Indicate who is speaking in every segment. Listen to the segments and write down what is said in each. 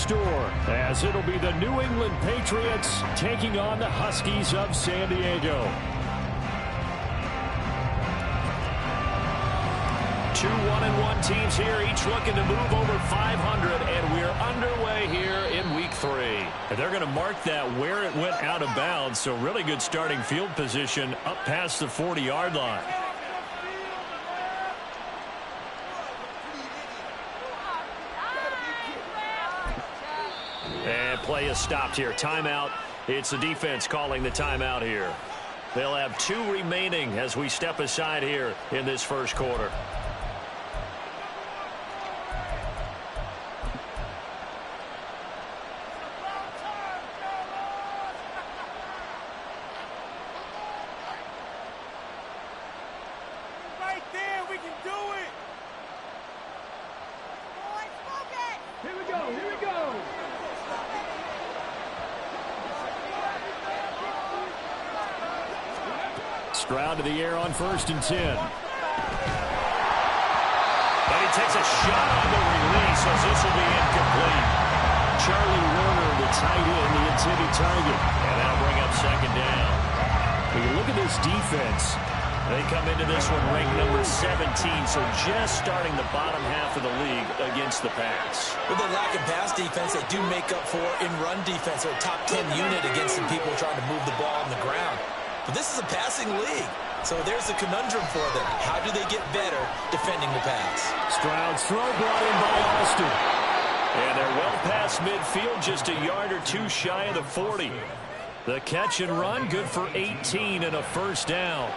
Speaker 1: store, as it'll be the New England Patriots taking on the Huskies of San Diego. 2 1-1 teams here, each looking to move over 500, and we're underway here in week 3. And they're going to mark that where it went out of bounds, so really good starting field position up past the 40-yard line. And play is stopped here. Timeout. It's the defense calling the timeout here. They'll have 2 remaining as we step aside here in this first quarter. Stroud to the air on 1st and 10. And he takes a shot on the release as this will be incomplete. Charlie Warner, the tight end, the intended target. And that'll bring up 2nd down. When you look at this defense, they come into this one ranked number 17, so just starting the bottom half of the league against the pass.
Speaker 2: With the lack of pass defense, they do make up for in run defense. They're a top 10 unit against some people trying to move the ball on the ground. But this is a passing league, so there's a conundrum for them. How do they get better defending the pass?
Speaker 1: Stroud's throw brought in by Austin. And they're well past midfield, just a yard or 2 shy of the 40. The catch and run, good for 18 and a 1st down.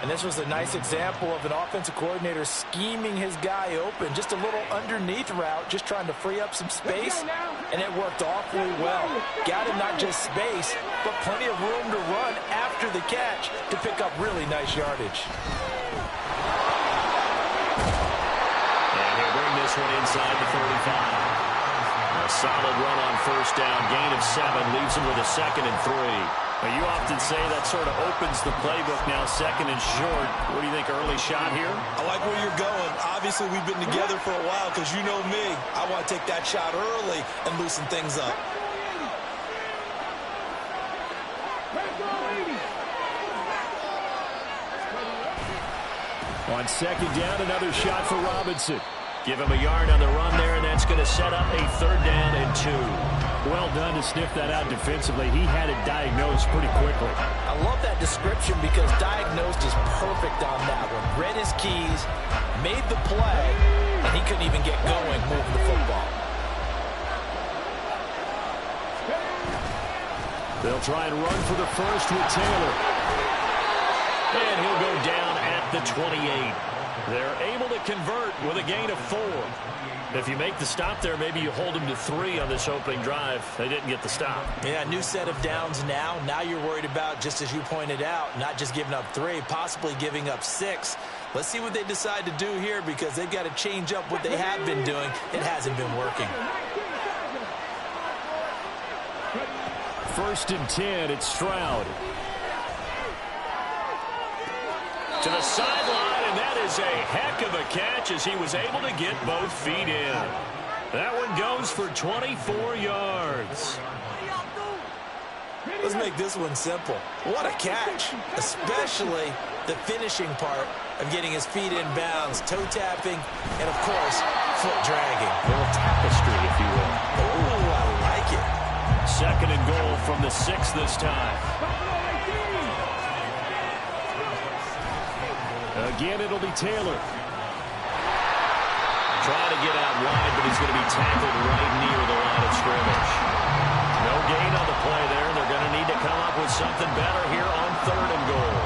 Speaker 3: And this was a nice example of an offensive coordinator scheming his guy open. Just a little underneath route, just trying to free up some space. And it worked awfully well. Got him not just space, but plenty of room to run after the catch to pick up really nice yardage.
Speaker 1: And he'll bring this one inside the 35. A solid run on 1st down, gain of 7, leaves him with a 2nd and 3. Now, you often say that sort of opens the playbook now, 2nd and short. What do you think, early shot here?
Speaker 2: I like where you're going. Obviously, we've been together for a while because you know me. I want to take that shot early and loosen things up.
Speaker 1: On 2nd down, another shot for Robinson. Give him a yard on the run there, and that's going to set up a 3rd down and 2. Well done to sniff that out defensively. He had it diagnosed pretty quickly.
Speaker 3: I love that description because diagnosed is perfect on that one. Read his keys, made the play, and he couldn't even get going moving the football.
Speaker 1: They'll try and run for the 1st with Taylor. And he'll go down at the 28. They're able to convert with a gain of 4. If you make the stop there, maybe you hold them to 3 on this opening drive. They didn't get the stop.
Speaker 2: Yeah, new set of downs now. Now you're worried about, just as you pointed out, not just giving up 3, possibly giving up 6. Let's see what they decide to do here because they've got to change up what they have been doing. It hasn't been working.
Speaker 1: 1st and 10, it's Stroud. To the sideline, and that is a heck of a catch as he was able to get both feet in. That one goes for 24 yards.
Speaker 2: Let's make this one simple. What a catch, especially the finishing part of getting his feet in bounds, toe tapping, and, of course, foot dragging.
Speaker 1: A little tapestry, if you will.
Speaker 2: Oh, I like it.
Speaker 1: 2nd and goal from the 6 this time. Again, it'll be Taylor. Trying to get out wide, but he's going to be tackled right near the line of scrimmage. No gain on the play there. They're going to need to come up with something better here on 3rd and goal.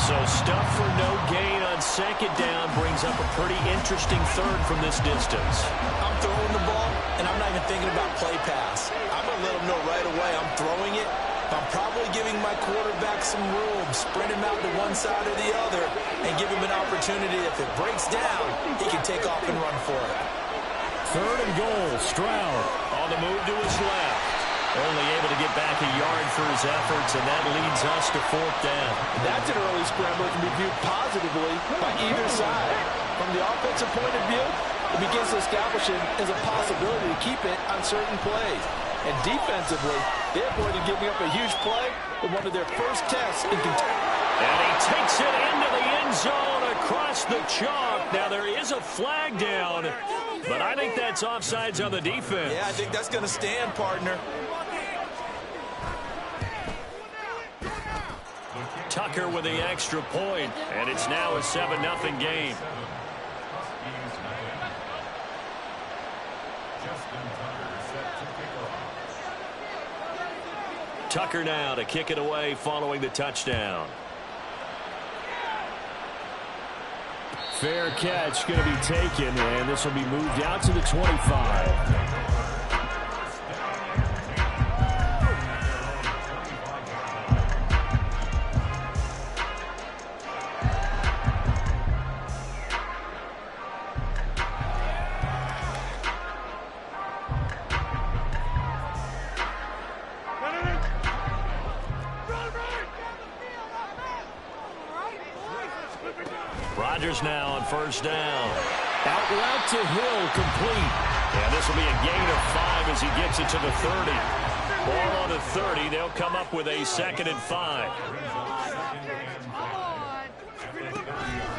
Speaker 1: So stuff for no gain on 2nd down brings up a pretty interesting 3rd from this distance.
Speaker 2: I'm throwing the ball, and I'm not even thinking about play pass. I'm going to let them know right away I'm throwing it. I'm probably giving my quarterback some room, spread him out to one side or the other, and give him an opportunity. If it breaks down, he can take off and run for it.
Speaker 1: 3rd and goal, Stroud on the move to his left. Only able to get back a yard for his efforts, and that leads us to 4th down.
Speaker 3: That's an early scramble that can be viewed positively by either side. From the offensive point of view, it begins to establish it as a possibility to keep it on certain plays. And defensively, they avoided giving up a huge play in one of their first tests in Kentucky.
Speaker 1: And he takes it into the end zone across the chalk. Now, there is a flag down, but I think that's offsides on the defense.
Speaker 2: Yeah, I think that's going to stand, partner.
Speaker 1: Tucker with the extra point, and it's now a 7-0 game. Tucker now to kick it away following the touchdown. Fair catch going to be taken, and this will be moved out to the 25. Rodgers now on first down. Out route to Hill, complete. And this will be a gain of 5 as he gets it to the 30. Ball on the 30. They'll come up with a 2nd and 5.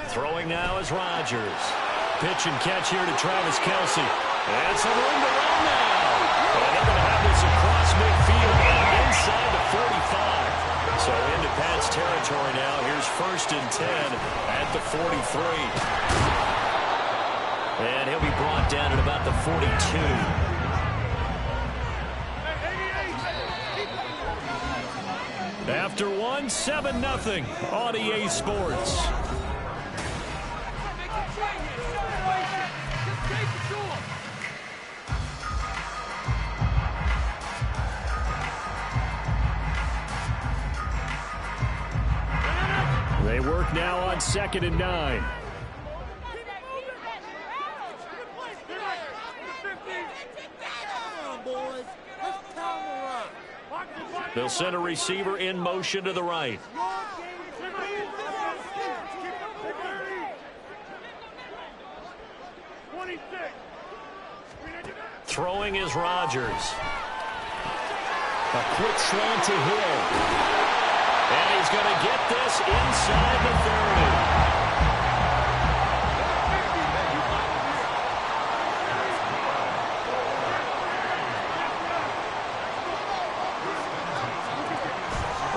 Speaker 1: Throwing now is Rodgers. Pitch and catch here to Travis Kelce. And some room to run now. And they're going to have this across midfield and inside the 45. So into Pat's territory now. Here's 1st and 10 at the 43. And he'll be brought down at about the 42. After 1, 7-0 on EA Sports. They work now on 2nd and 9. They'll send a receiver in motion to the right. Throwing is Rodgers. A quick slant to Hill. And he's going to get this inside the 30.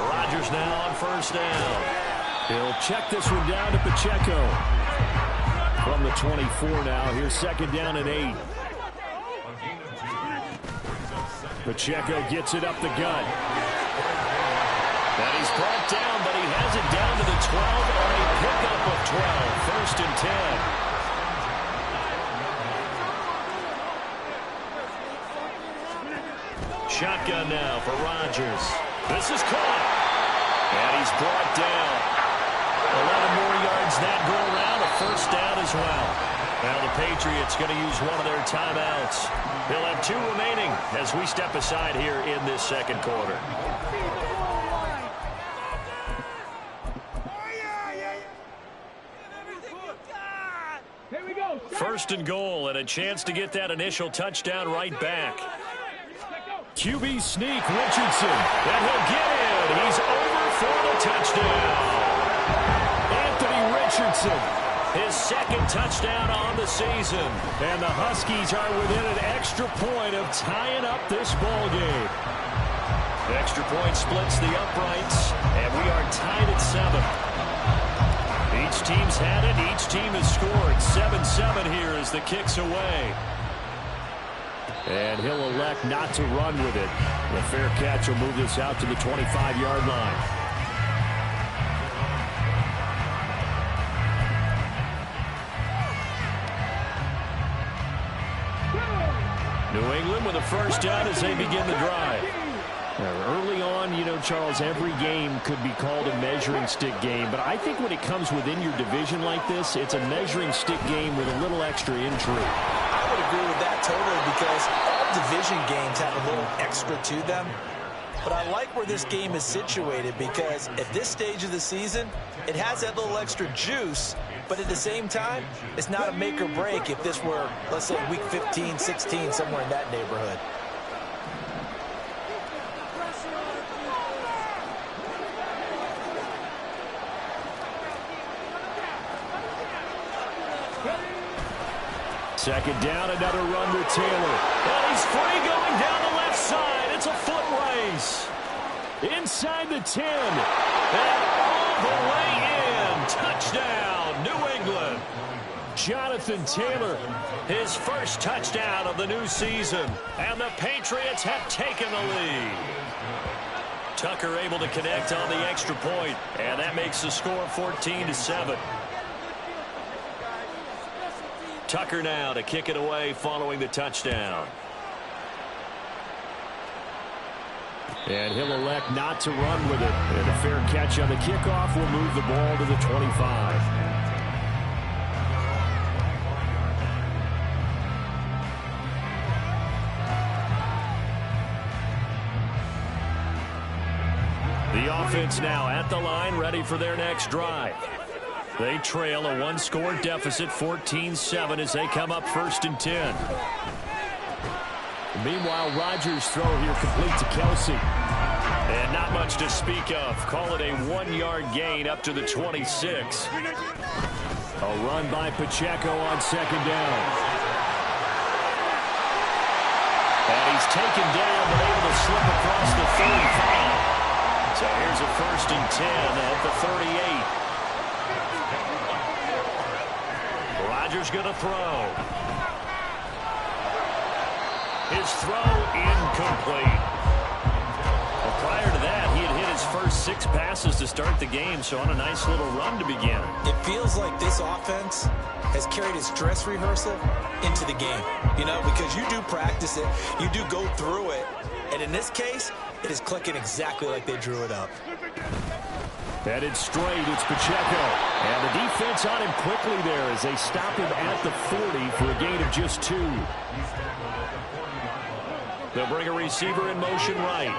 Speaker 1: Rodgers now on first down. He'll check this one down to Pacheco. From the 24 now, here's 2nd down and 8. Pacheco gets it up the gut. And he's brought down, but he has it down to the 12 on a pickup of 12. 1st and 10. Shotgun now for Rodgers. This is caught. And he's brought down. 11 more yards that go around. A 1st down as well. Now the Patriots going to use one of their timeouts. They'll have 2 remaining as we step aside here in this 2nd quarter. 1st and goal, and a chance to get that initial touchdown right back. QB sneak, Richardson, and he'll get in. He's over for the touchdown. Anthony Richardson, his 2nd touchdown on the season. And the Huskies are within an extra point of tying up this ball game. The extra point splits the uprights, and we are tied at 7. Each team's had it. Each team has scored. 7-7 here as the kick's away. And he'll elect not to run with it. The fair catch will move this out to the 25-yard line. New England with a 1st down as they begin the drive. Early on, you know, Charles, every game could be called a measuring stick game. But I think when it comes within your division like this, it's a measuring stick game with a little extra intrigue.
Speaker 2: I would agree with that totally because all division games have a little extra to them. But I like where this game is situated because at this stage of the season, it has that little extra juice
Speaker 3: But at the same time, it's not a make or break if this were, let's say, week 15, 16, somewhere in that neighborhood.
Speaker 1: Second down, another run with Taylor. And he's free going down the left side. It's a foot race. Inside the 10. And all the way in. Touchdown, New England. Jonathan Taylor, his first touchdown of the new season. And the Patriots have taken the lead. Tucker able to connect on the extra point. And that makes the score 14-7. Tucker now to kick it away following the touchdown. And he'll elect not to run with it. And a fair catch on the kickoff will move the ball to the 25. The offense now at the line, ready for their next drive. They trail a one-score deficit, 14-7, as they come up 1st and 10. Meanwhile, Rodgers' throw here complete to Kelsey. And not much to speak of. Call it a 1-yard gain up to the 26. A run by Pacheco on 2nd down. And he's taken down, but able to slip across the 35. So here's a 1st and 10 at the 38. Rodgers going to throw. His throw incomplete. Well, prior to that, he had hit his first 6 passes to start the game, so on a nice little run to begin.
Speaker 3: It feels like this offense has carried its dress rehearsal into the game. You know, because you do practice it, you do go through it, and in this case, it is clicking exactly like they drew it up.
Speaker 1: Headed straight, it's Pacheco. And the defense on him quickly there as they stop him at the 40 for a gain of just 2. They'll bring a receiver in motion right.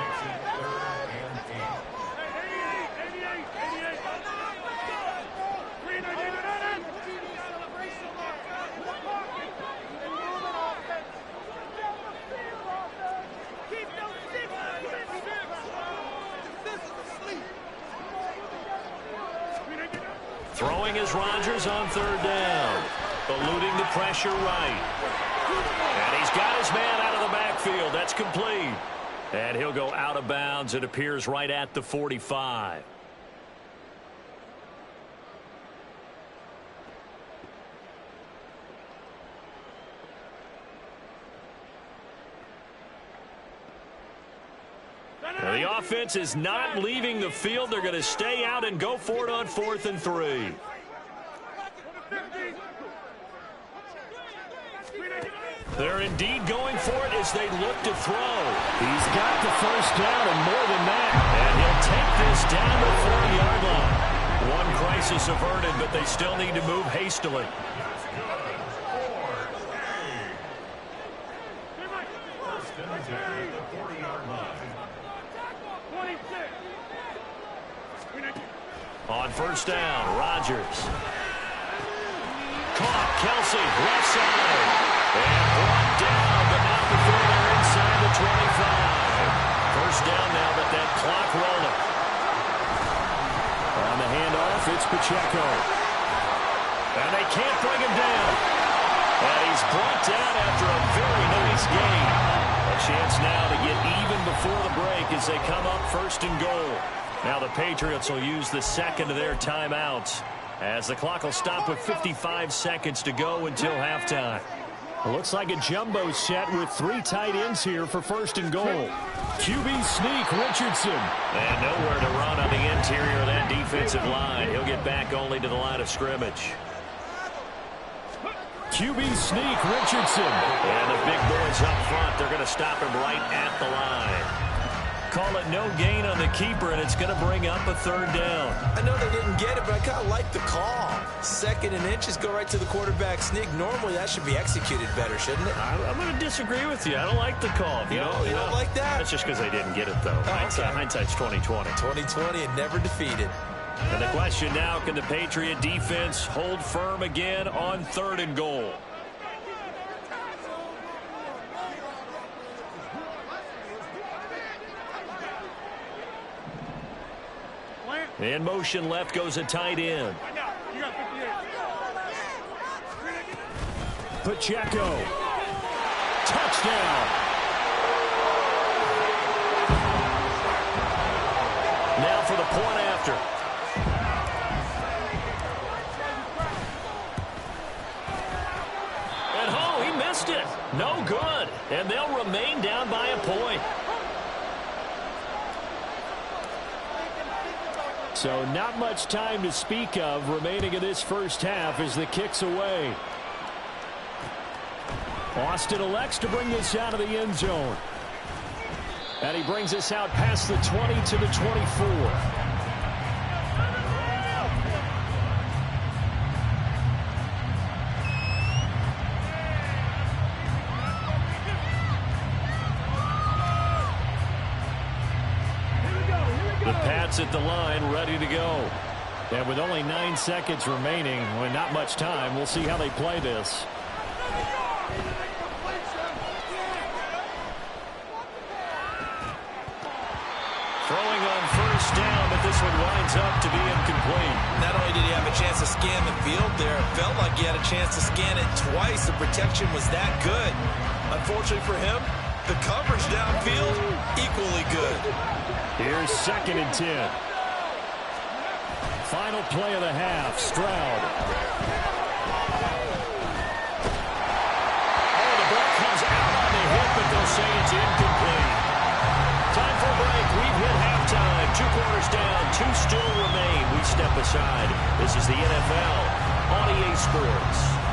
Speaker 1: Throwing is Rodgers on 3rd down. Eluding the pressure right. And he's got his man out of the backfield. That's complete. And he'll go out of bounds. It appears right at the 45. Now the offense is not leaving the field. They're going to stay out and go for it on 4th and 3. They're indeed going for it as they look to throw. He's got the 1st down and more than that. And he'll take this down the 40-yard line. One crisis averted, but they still need to move hastily. On 1st down, Rodgers. Caught, Kelsey, left side. And brought down, but not before they're inside the 25. 1st down now, but that clock rolling. On the handoff, it's Pacheco. And they can't bring him down. And he's brought down after a very nice gain. A chance now to get even before the break as they come up 1st and goal. Now the Patriots will use the 2nd of their timeouts as the clock will stop with 55 seconds to go until halftime. It looks like a jumbo set with 3 tight ends here for 1st and goal. QB sneak, Richardson. And nowhere to run on the interior of that defensive line. He'll get back only to the line of scrimmage. QB sneak, Richardson. And the big boys up front, they're going to stop him right at the line. Call it no gain on the keeper, and it's going to bring up a 3rd down.
Speaker 3: I know they didn't get it, but I kind of like the call. 2nd and inches, go right to the quarterback sneak. Normally, that should be executed better, shouldn't it?
Speaker 1: I'm going to disagree with you. I don't like the call.
Speaker 3: You don't like that?
Speaker 1: That's just because they didn't get it, though.
Speaker 3: Oh, okay.
Speaker 1: Hindsight's 20/20.
Speaker 3: 20/20 and never defeated.
Speaker 1: And the question now, can the Patriot defense hold firm again on 3rd and goal? In motion left goes a tight end. Pacheco. Touchdown. Now for the point after. And oh, he missed it. No good. And they'll remain down by a point. So not much time to speak of remaining in this first half as the kick's away. Austin elects to bring this out of the end zone. And he brings us out past the 20 to the 24. The Pats at the line, ready to go. And with only 9 seconds remaining, with not much time, we'll see how they play this. Throwing on first down, but this one winds up to be incomplete.
Speaker 2: Not only did he have a chance to scan the field there, it felt like he had a chance to scan it twice. The protection was that good. Unfortunately for him, the coverage downfield, equally good.
Speaker 1: Here's 2nd and 10. Final play of the half, Stroud. Oh, the ball comes out on the hit, but they'll say it's incomplete. Time for a break. We've hit halftime. 2 quarters down. 2 still remain. We step aside. This is the NFL on EA Sports.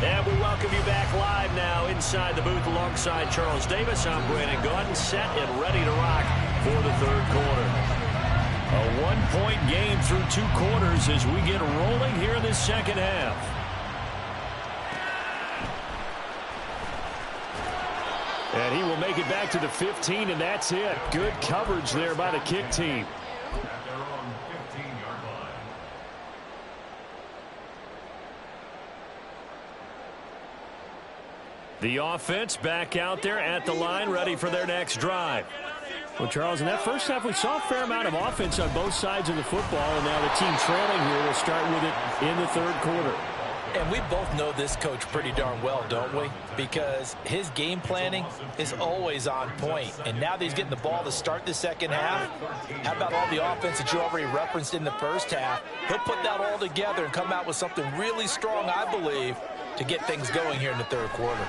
Speaker 1: And we welcome you back live now inside the booth alongside Charles Davis. I'm Brandon Gaudin, set and ready to rock for the 3rd quarter. A 1-point game through 2 quarters as we get rolling here in this 2nd half. And he will make it back to the 15, and that's it. Good coverage there by the kick team. The offense back out there at the line, ready for their next drive. Well, Charles, in that first half, we saw a fair amount of offense on both sides of the football, and now the team trailing here will start with it in the 3rd quarter.
Speaker 3: And we both know this coach pretty darn well, don't we? Because his game planning is always on point. And now that he's getting the ball to start the 2nd half, how about all the offense that you already referenced in the first half? He'll put that all together and come out with something really strong, I believe, to get things going here in the 3rd quarter.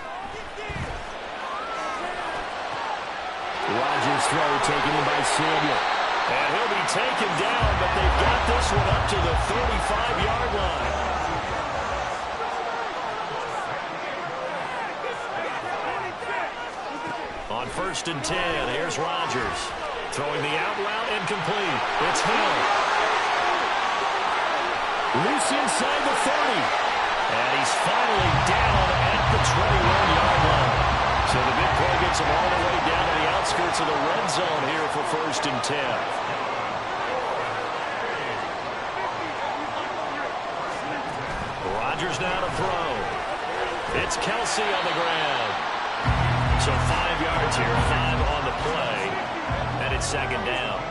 Speaker 1: Rodgers' throw taken in by Samuel. And he'll be taken down, but they've got this one up to the 35-yard line. On 1st and 10, here's Rodgers. Throwing the out route, incomplete. It's Hill. Loose inside the 30. And he's finally down at the 21-yard line. So the big play gets him all the way down to the outskirts of the red zone here for 1st and 10. Rodgers now to throw. It's Kelsey on the ground. So 5 yards here, 5 on the play. And it's 2nd down.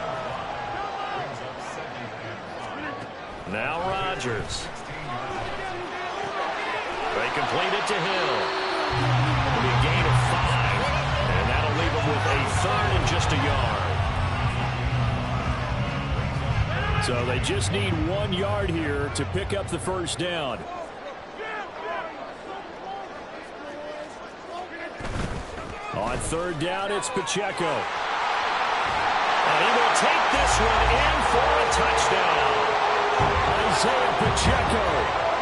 Speaker 1: Now Rodgers. They complete it to Hill. It'll be a gain of 5, and that'll leave them with a 3rd and just a yard. So they just need 1 yard here to pick up the 1st down. On 3rd down, it's Pacheco. And he will take this one in for a touchdown. Isaiah Pacheco.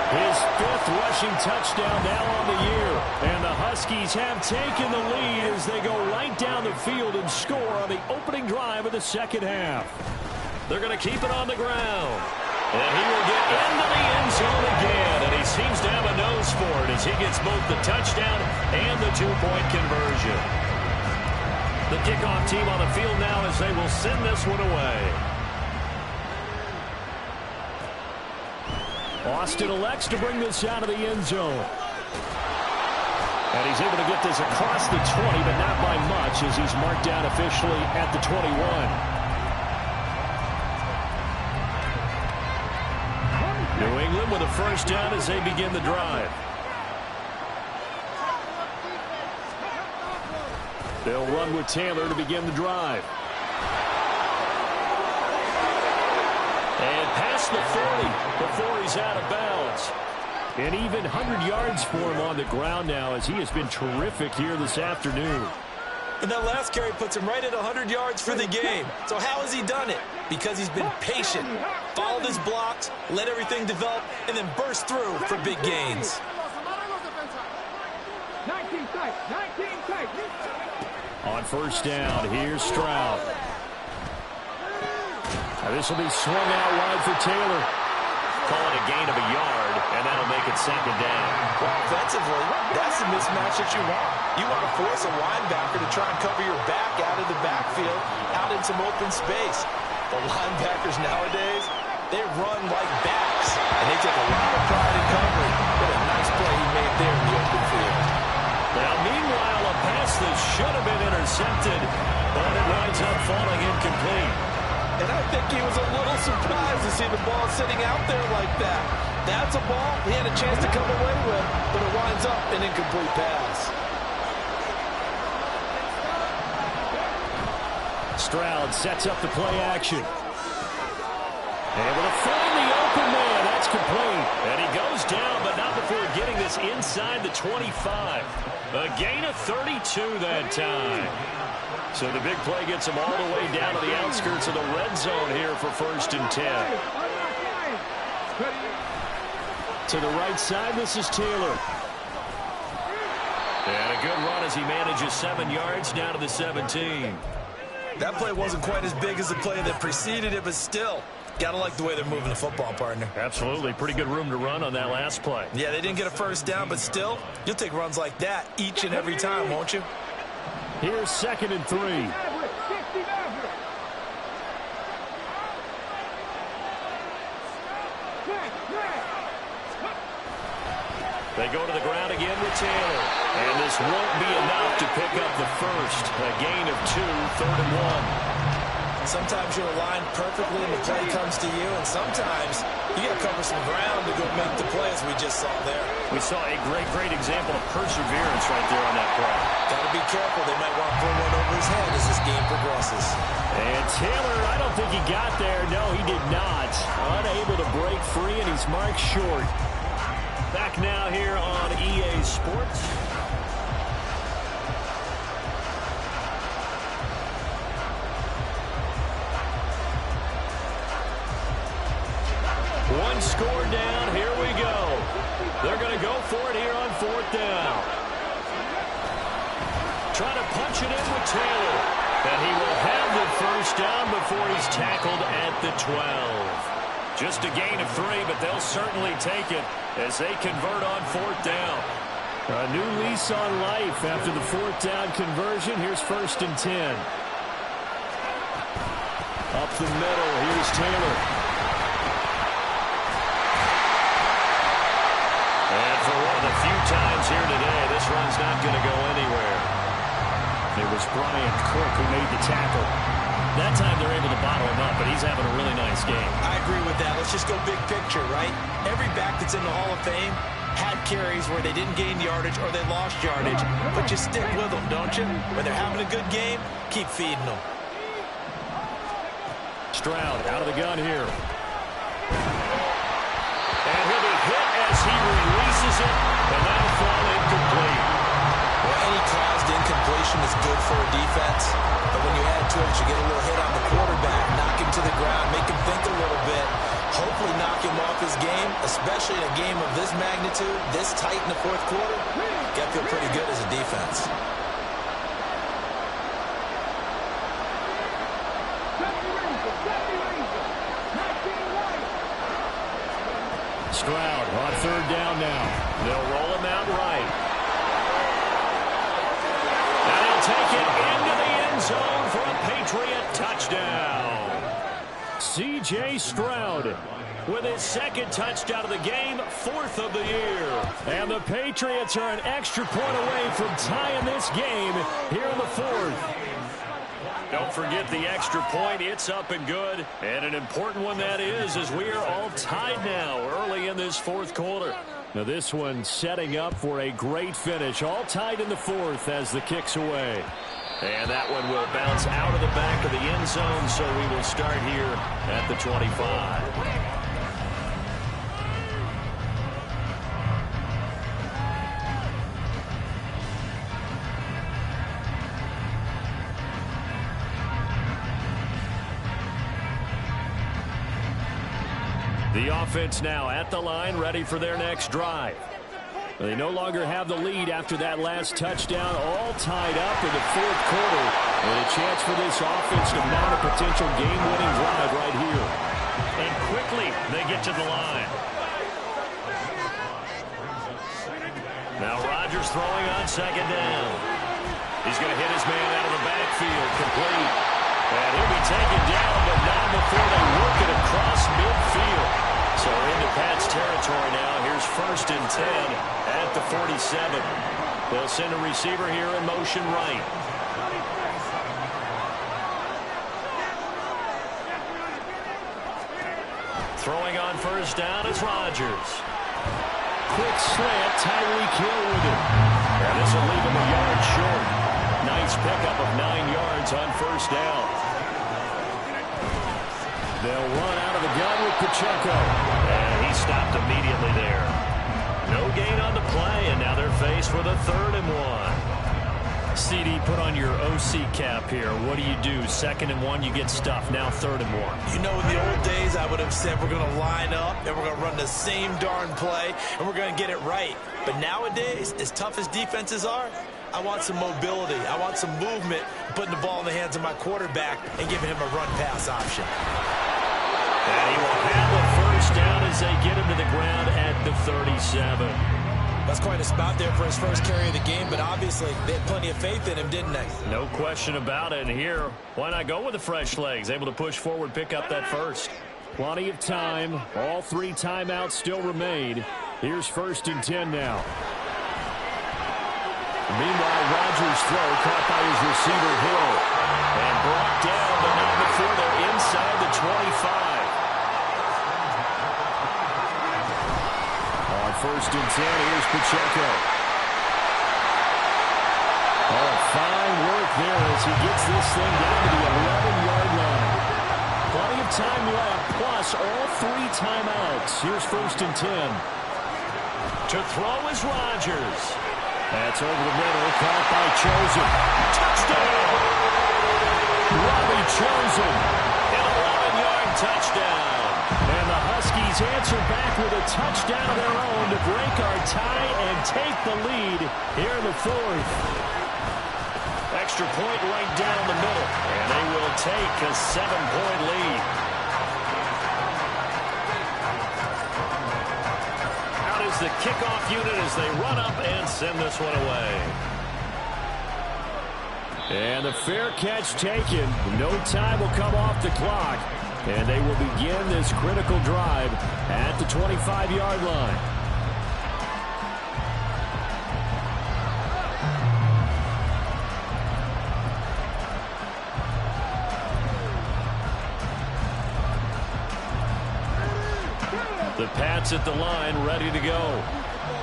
Speaker 1: His 5th rushing touchdown now on the year. And the Huskies have taken the lead as they go right down the field and score on the opening drive of the 2nd half. They're going to keep it on the ground. And he will get into the end zone again. And he seems to have a nose for it as he gets both the touchdown and the two-point conversion. The kickoff team on the field now as they will send this one away. Austin elects to bring this out of the end zone. And he's able to get this across the 20, but not by much as he's marked down officially at the 21. New England with a first down as they begin the drive. They'll run with Taylor to begin the drive. And past the 40 before he's out of bounds. And even 100 yards for him on the ground now as he has been terrific here this afternoon.
Speaker 2: And that last carry puts him right at 100 yards for the game. So how has he done it? Because he's been patient, followed his blocks, let everything develop, and then burst through for big gains.
Speaker 1: On first down, here's Stroud. Now this will be swung out wide for Taylor. Call it a gain of a yard, and that'll make it second down.
Speaker 2: Well, offensively, that's the mismatch that you want. You want to force a linebacker to try and cover your back out of the backfield, out in some open space. The linebackers nowadays, they run like backs, and they take a lot of pride in covering. What a nice play he made there in the open field.
Speaker 1: Now, meanwhile, a pass that should have been intercepted, but it winds up falling incomplete.
Speaker 2: And I think he was a little surprised to see the ball sitting out there like that. That's a ball he had a chance to come away with, but it winds up an incomplete pass.
Speaker 1: Stroud sets up the play action. Able to find the open man. That's complete. And he goes down, but not before getting this inside the 25. A gain of 32 that time. So the big play gets him all the way down to the outskirts of the red zone here for first and 10. To the right side, this is Taylor. And a good run as he manages 7 yards down to the 17.
Speaker 2: That play wasn't quite as big as the play that preceded it, but still, got to like the way they're moving the football, partner.
Speaker 1: Absolutely. Pretty good room to run on that last play.
Speaker 2: Yeah, they didn't get a first down, but still, you'll take runs like that each and every time, won't you?
Speaker 1: Here's 2nd and 3. They go to the ground again with Taylor. And this won't be enough to pick up the first. A gain of 2, 3rd and 1.
Speaker 2: Sometimes you're aligned perfectly and the play comes to you, and sometimes you got to cover some ground to go make the play, as we just saw there.
Speaker 1: We saw a great example of perseverance right there on that play.
Speaker 2: Got to be careful. They might want to pull one over his head as this game progresses.
Speaker 1: And Taylor, I don't think he got there. No, he did not. Unable to break free, and he's marked short. Back now here on EA Sports. One score down. Here we go. They're going to go for it here on 4th down. Trying to punch it in with Taylor. And he will have the first down before he's tackled at the 12. Just a gain of 3, but they'll certainly take it as they convert on 4th down. A new lease on life after the 4th down conversion. Here's 1st and 10. Up the middle. Here's Taylor. And for one of the few times here today, this run's not going to go anywhere. It was Brian Cook who made the tackle. That time they're able to bottle him up, but he's having a really nice game.
Speaker 2: I agree with that. Let's just go big picture, right? Every back that's in the Hall of Fame had carries where they didn't gain yardage or they lost yardage, but you stick with them, don't you? When they're having a good game, keep feeding them.
Speaker 1: Stroud out of the gun here. And he'll be hit as he releases it, and that'll fall incomplete.
Speaker 2: Well, any caused incompletion is good for a defense, but when you add to it, you get a little hit on the quarterback, knock him to the ground, make him think a little bit, hopefully knock him off his game, especially in a game of this magnitude, this tight in the 4th quarter. Got to feel pretty good as a defense.
Speaker 1: Stroud on third down now. They'll roll him out right. And he'll take it into the end zone for a Patriot touchdown. C.J. Stroud with his second touchdown of the game, fourth of the year. And the Patriots are an extra point away from tying this game here in the fourth. Don't forget the extra point. It's up and good. And an important one that is, as we are all tied now early in this fourth quarter. Now this one setting up for a great finish. All tied in the fourth as the kick's away. And that one will bounce out of the back of the end zone, so we will start here at the 25. The offense now at the line, ready for their next drive. They no longer have the lead after that last touchdown, all tied up in the fourth quarter. And a chance for this offense to mount a potential game-winning drive right here. And quickly, they get to the line. Now Rodgers throwing on second down. He's going to hit his man out of the backfield, complete. And he'll be taken down, but not before they work it across midfield. So into Pat's territory now. Here's 1st and 10 at the 47. They'll send a receiver here in motion right. Throwing on first down is Rodgers. Quick slant, Tyreek Hill with it. And this will leave him a yard short. Nice pickup of 9 yards on first down. They'll run out of the gun with Pacheco. And he stopped immediately there. No gain on the play, and now they're faced with a 3rd and 1. CD, put on your OC cap here. What do you do? 2nd and 1, you get stuffed. Now 3rd and 1.
Speaker 2: You know, in the old days, I would have said we're going to line up, and we're going to run the same darn play, and we're going to get it right. But nowadays, as tough as defenses are, I want some mobility. I want some movement, putting the ball in the hands of my quarterback and giving him a run-pass option.
Speaker 1: And he will have a first down as they get him to the ground at the 37.
Speaker 2: That's quite a spot there for his first carry of the game, but obviously they had plenty of faith in him, didn't they?
Speaker 1: No question about it. And here, why not go with the fresh legs? Able to push forward, pick up that first. Plenty of time. All 3 timeouts still remain. Here's 1st and 10 now. Meanwhile, Rodgers' throw caught by his receiver Hill. And brought down, but not before they're inside the 25. On 1st and 10, here's Pacheco. Oh, fine work there as he gets this thing down to the 11-yard line. Plenty of time left, plus all 3 timeouts. Here's 1st and 10. To throw is Rodgers. That's over the middle, caught by Chosen. Touchdown! Robbie Chosen, an 11-yard touchdown. And the Huskies answer back with a touchdown of their own to break our tie and take the lead here in the fourth. Extra point right down the middle, and they will take a 7-point lead. Out is the kickoff unit as they run up and send this one away. And the fair catch taken. No time will come off the clock. And they will begin this critical drive at the 25-yard line. The Pats at the line, ready to go.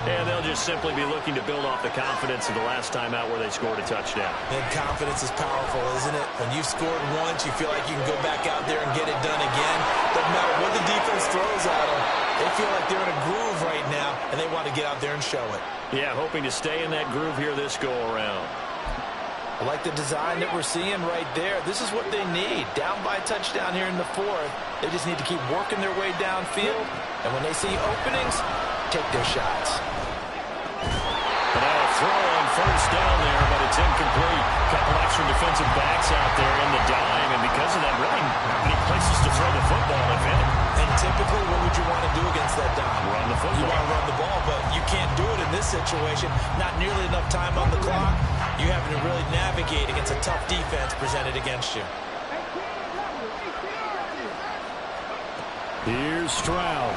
Speaker 1: And they'll just simply be looking to build off the confidence of the last time out where they scored a touchdown.
Speaker 2: And confidence is powerful, isn't it? When you've scored once, you feel like you can go back out there and get it done again. Doesn't matter what the defense throws at them. They feel like they're in a groove right now, and they want to get out there and show it.
Speaker 1: Yeah, hoping to stay in that groove here this go-around.
Speaker 3: I like the design that we're seeing right there. This is what they need. Down by a touchdown here in the fourth. They just need to keep working their way downfield. And when they see openings, take their shots.
Speaker 1: And now a throw on first down there, but it's incomplete. A couple extra defensive backs out there in the dime, and because of that, really not many places to throw the football, if any.
Speaker 2: And typically, what would you want to do against that dime?
Speaker 1: Run the football.
Speaker 2: You want to run the ball, but you can't do it in this situation. Not nearly enough time on the clock. You having to really navigate against a tough defense presented against you.
Speaker 1: Here's Stroud.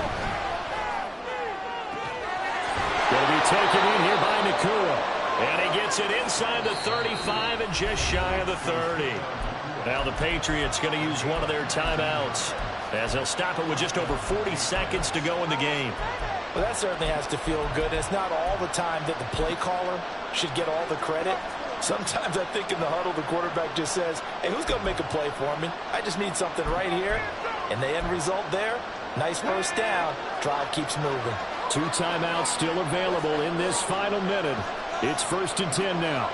Speaker 1: Going to be taken in here by Nakua. And he gets it inside the 35 and just shy of the 30. Now the Patriots going to use one of their timeouts, as they'll stop it with just over 40 seconds to go in the game.
Speaker 3: Well, that certainly has to feel good. It's not all the time that the play caller should get all the credit. Sometimes I think in the huddle, the quarterback just says, hey, who's going to make a play for me? I just need something right here. And the end result there, nice first down. Drive keeps moving.
Speaker 1: 2 timeouts still available in this final minute. It's 1st and 10 now.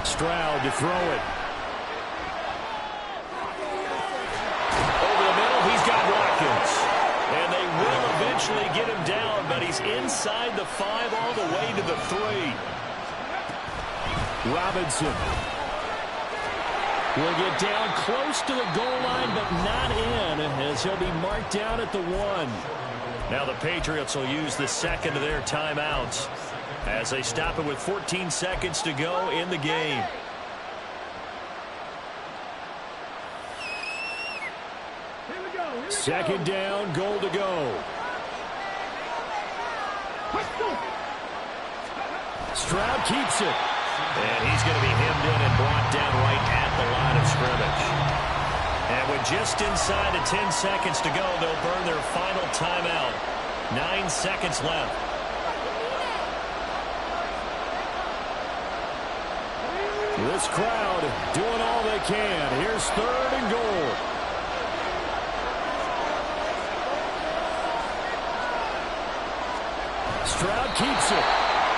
Speaker 1: Stroud to throw it. Over the middle, he's got Watkins. And they will eventually get him down, but he's inside the 5 all the way to the 3. Robinson will get down close to the goal line, but not in, as he'll be marked down at the 1. Now the Patriots will use the second of their timeouts as they stop it with 14 seconds to go in the game. Second down, goal to go. Stroud keeps it. And he's going to be hemmed in and brought down right at the line of scrimmage. And with just inside of 10 seconds to go, they'll burn their final timeout. 9 seconds left. This crowd doing all they can. Here's 3rd and goal. Stroud keeps it.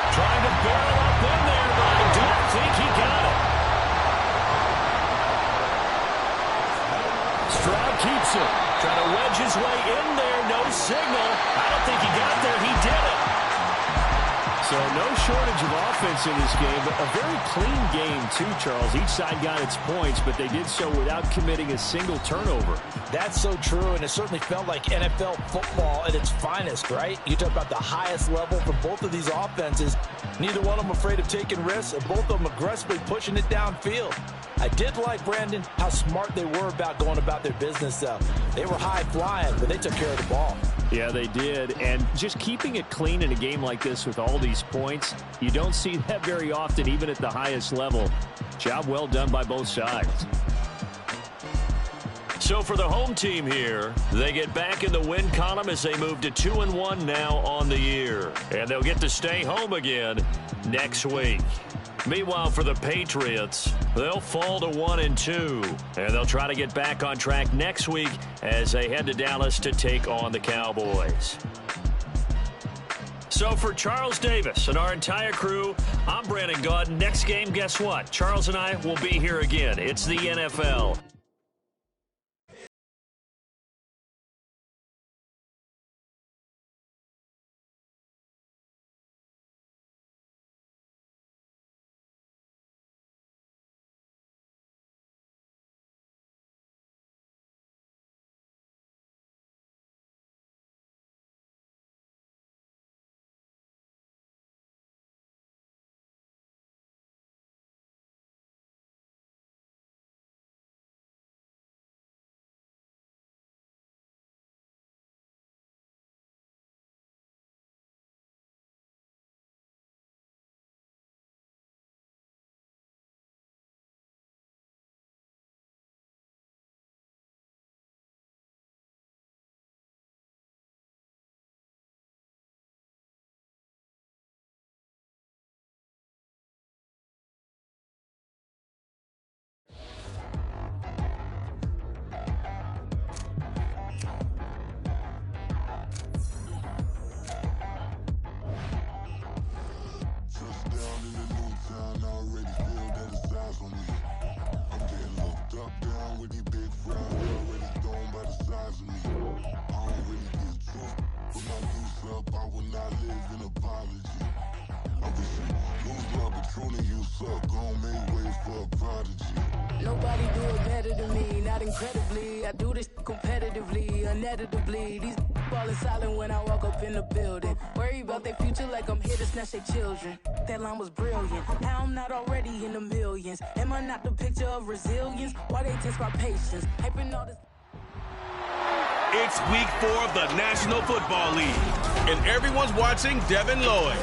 Speaker 1: Trying to barrel up in there, but I don't think he got it. Stroud keeps it. Trying to wedge his way in there. No signal. I don't think he got there. He did it. So no shortage of offense in this game, but a very clean game too, Charles. Each side got its points, but they did so without committing a single turnover.
Speaker 3: That's so true, and it certainly felt like NFL football at its finest, right? You talk about the highest level for both of these offenses. Neither one of them afraid of taking risks, and both of them aggressively pushing it downfield. I did like, Brandon, how smart they were about going about their business, though. They were high-flying, but they took care of the ball.
Speaker 1: Yeah, they did. And just keeping it clean in a game like this with all these points, you don't see that very often, even at the highest level. Job well done by both sides. So for the home team here, they get back in the win column as they move to 2-1 now on the year. And they'll get to stay home again next week. Meanwhile, for the Patriots, they'll fall to 1-2. And they'll try to get back on track next week as they head to Dallas to take on the Cowboys. So for Charles Davis and our entire crew, I'm Brandon Gaudin. Next game, guess what? Charles and I will be here again. It's the NFL.
Speaker 4: Nobody do it better than me. Not not incredibly. I do this competitively, uneditably. These falling silent when I walk up in the building. Worry about their future like I'm here to snatch their children. That line was brilliant. How I'm not already in the millions. Am I not the picture of resilience? Why they test my patience? Hyping all this.
Speaker 5: It's week 4 of the National Football League, and everyone's watching Devin Lloyd.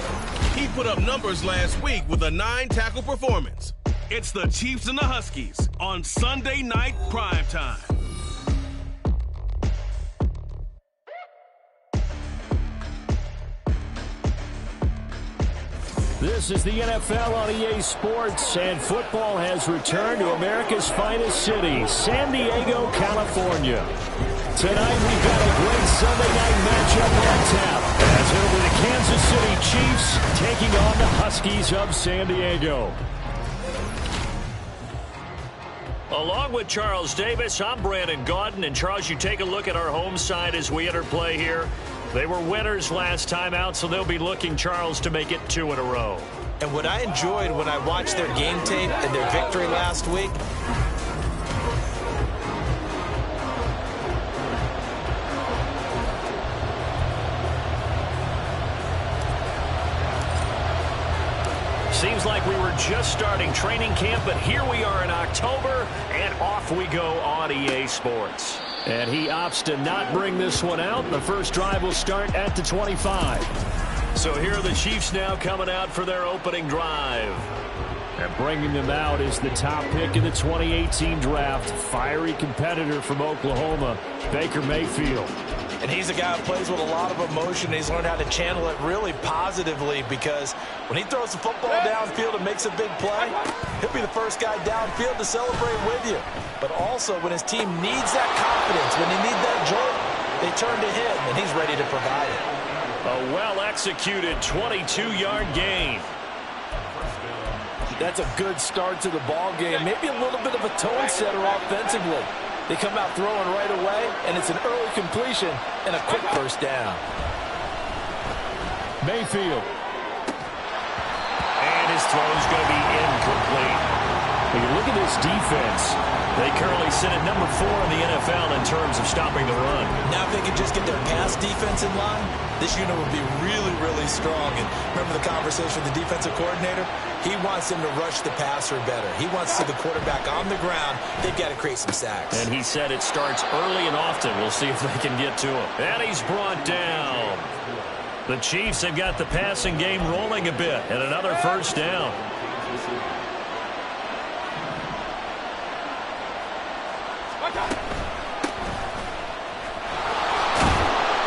Speaker 5: He put up numbers last week with a 9-tackle performance. It's the Chiefs and the Huskies on Sunday Night Primetime.
Speaker 1: This is the NFL on EA Sports, and football has returned to America's finest city, San Diego, California. Tonight we've got a great Sunday night matchup on tap, as it'll be the Kansas City Chiefs taking on the Huskies of San Diego. Along with Charles Davis, I'm Brandon Gaudin, and Charles, you take a look at our home side as we enter play here. They were winners last time out, so they'll be looking, Charles, to make it 2 in a row.
Speaker 2: And what I enjoyed when I watched their game tape and their victory last week,
Speaker 1: seems like we were just starting training camp, but here we are in October, and off we go on EA Sports. And he opts to not bring this one out. The first drive will start at the 25. So here are the Chiefs now coming out for their opening drive. And bringing them out is the top pick in the 2018 draft, fiery competitor from Oklahoma, Baker Mayfield.
Speaker 3: And he's a guy who plays with a lot of emotion. He's learned how to channel it really positively, because when he throws the football downfield and makes a big play, he'll be the first guy downfield to celebrate with you. But also, when his team needs that confidence, when they need that jolt, they turn to him, and he's ready to provide it.
Speaker 1: A well-executed 22-yard gain.
Speaker 3: That's a good start to the ball game. Maybe a little bit of a tone setter offensively. They come out throwing right away, and it's an early completion and a quick first down.
Speaker 1: Mayfield. And his throw's going to be incomplete. When you look at this defense, they currently sit at number 4 in the NFL in terms of stopping the run.
Speaker 2: now if they could just get their pass defense in line, this unit would be really, really strong. And remember the conversation with the defensive coordinator? He wants them to rush the passer better. He wants to see the quarterback on the ground. They've got to create some sacks.
Speaker 1: And he said it starts early and often. We'll see if they can get to him. And he's brought down. The Chiefs have got the passing game rolling a bit, and another first down.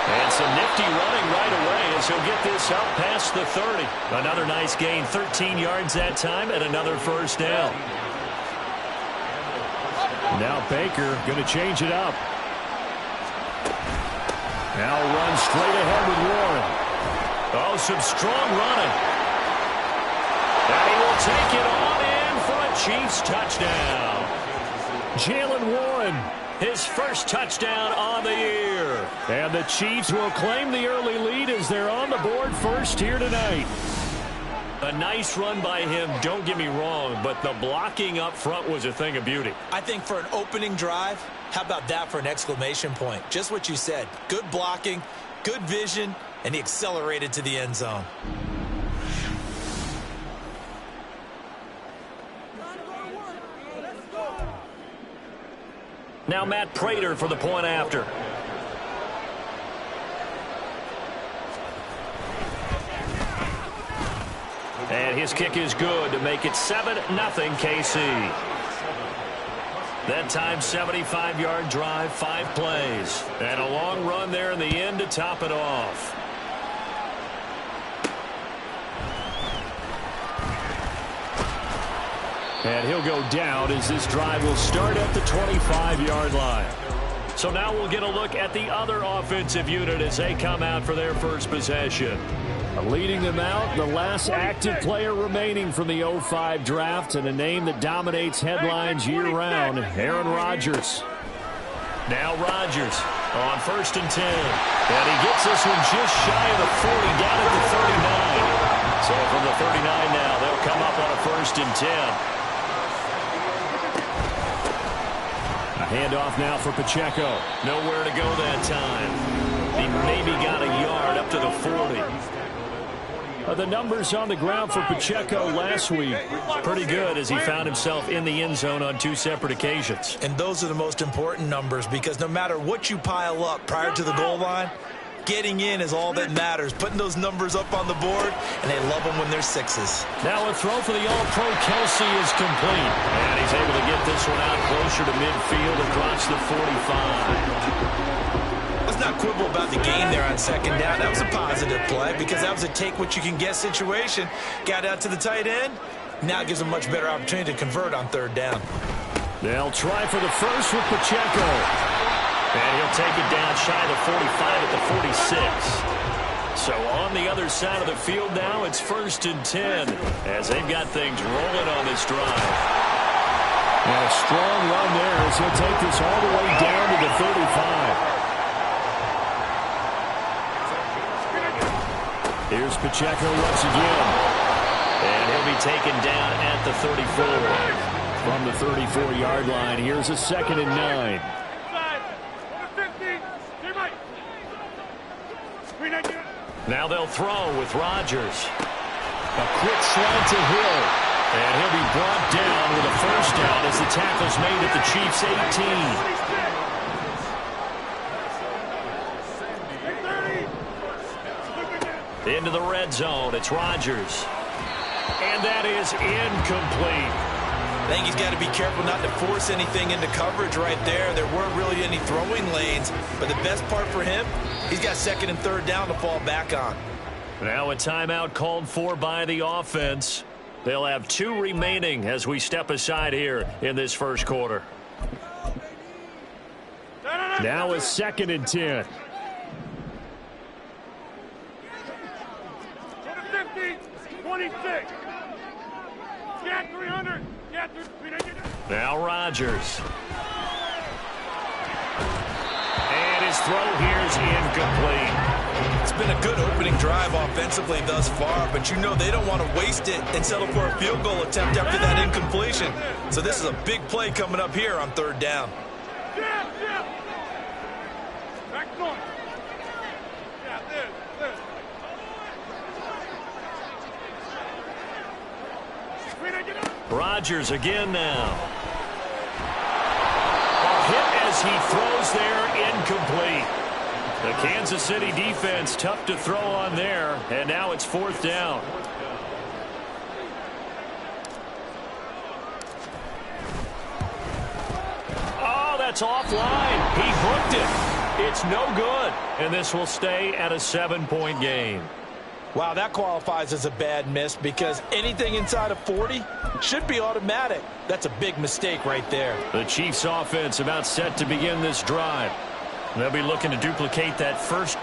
Speaker 1: And some nifty running right away as he'll get this out past the 30. Another nice gain, 13 yards that time, and another first down. Now Baker going to change it up. Now run straight ahead with Warren. Oh, some strong running. And he will take it on in for a Chiefs touchdown. Jalen Warren, his first touchdown on the year. And the Chiefs will claim the early lead as they're on the board first here tonight. A nice run by him, don't get me wrong, but the blocking up front was a thing of beauty.
Speaker 2: I think for an opening drive, how about that for an exclamation point? Just what you said. Good blocking, good vision, and he accelerated to the end zone.
Speaker 1: Now Matt Prater for the point after. And his kick is good to make it 7-0 KC. That time 75-yard drive, 5 plays. And a long run there in the end to top it off. And he'll go down as this drive will start at the 25-yard line. So now we'll get a look at the other offensive unit as they come out for their first possession. Leading them out, the last active player remaining from the 05 draft, and a name that dominates headlines year-round, Aaron Rodgers. Now Rodgers on 1st and 10. And he gets this one just shy of the 40, down at the 39. So from the 39 now, they'll come up on a 1st and 10. A Handoff now for Pacheco. Nowhere to go that time. He maybe got a yard up to the 40. The numbers on the ground for Pacheco last week, pretty good as he found himself in the end zone on 2 separate occasions.
Speaker 3: And those are the most important numbers because no matter what you pile up prior to the goal line, getting in is all that matters. Putting those numbers up on the board, and they love them when they're 6s.
Speaker 1: Now a throw for the All-Pro Kelsey is complete. And he's able to get this one out closer to midfield across the 45.
Speaker 3: Let's not quibble about the gain there on second down. That was a positive play because that was a take-what-you-can-get situation. Got out to the tight end. Now it gives them a much better opportunity to convert on third down.
Speaker 1: They'll try for the first with Pacheco. And he'll take it down shy of the 45 at the 46. So on the other side of the field now, it's 1st and 10 as they've got things rolling on this drive. And a strong run there as he'll take this all the way down to the 35. Here's Pacheco once again. And he'll be taken down at the 34. From the 34-yard line, here's a 2nd and 9. Now they'll throw with Rodgers. A quick slant to Hill. And he'll be brought down with a 1st down as the tackle's made at the Chiefs' 18. Into the red zone, it's Rodgers. And that is incomplete.
Speaker 3: I think he's got to be careful not to force anything into coverage right there. There weren't really any throwing lanes. But the best part for him, he's got 2nd and 3rd down to fall back on.
Speaker 1: Now a timeout called for by the offense. They'll have 2 remaining as we step aside here in this first quarter. Now a 2nd and 10. Now Rodgers. And his throw here is incomplete.
Speaker 3: It's been a good opening drive offensively thus far, but you know they don't want to waste it and settle for a field goal attempt after that incompletion. So this is a big play coming up here on 3rd down.
Speaker 1: Rodgers again now. A hit as he throws there, incomplete. The Kansas City defense tough to throw on there, and now it's 4th down. Oh, that's offline. He hooked it. It's no good, and this will stay at a 7-point game.
Speaker 3: Wow, that qualifies as a bad miss because anything inside of 40 should be automatic. That's a big mistake right there.
Speaker 1: The Chiefs offense about set to begin this drive. They'll be looking to duplicate that first.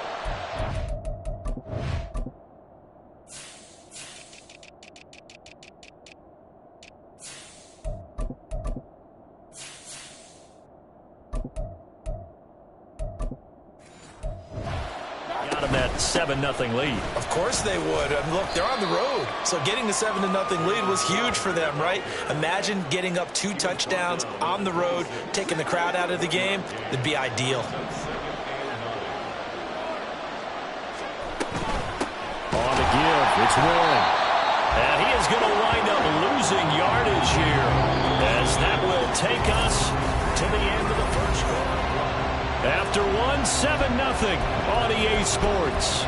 Speaker 1: Got him that 7-0 lead.
Speaker 3: Of course they would. Look, they're on the road. So getting the 7-0 lead was huge for them, right? Imagine getting up 2 touchdowns on the road, taking the crowd out of the game. It'd be ideal.
Speaker 1: On the give, it's Warren. And he is going to wind up losing yardage here as that will take us to the end of the first quarter. After 7-0 on EA Sports.